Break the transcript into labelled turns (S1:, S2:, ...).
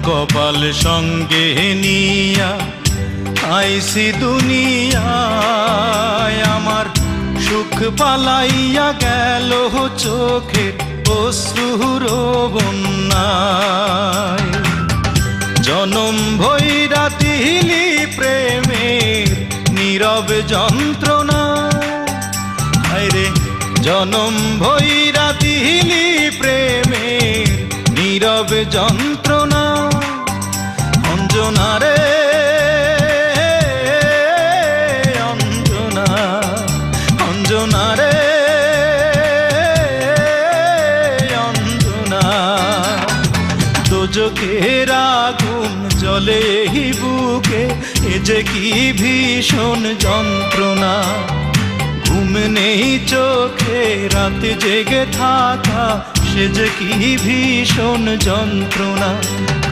S1: কপাল সঙ্গে নিয়া আইসি দুনিয়ায়, আমার সুখ পালাইয়া গেল চোখের অশ্রুর বন্যায়। জনম ভৈরা দিলি প্রেমের নীরব যন্ত্রণা, আরে জনম ভৈরা দিলি প্রেমের নীরব যন্ত্রণা। অঞ্জনা রে অঞ্জনা, অঞ্জনা রে অঞ্জনা। দোজখের আগুন জ্বলে এই বুকে, এ যে কি ভীষণ যন্ত্রণা। ঘুম নেই চোখে রাতে জেগে থাকা, সে যে কি ভীষণ যন্ত্রণা।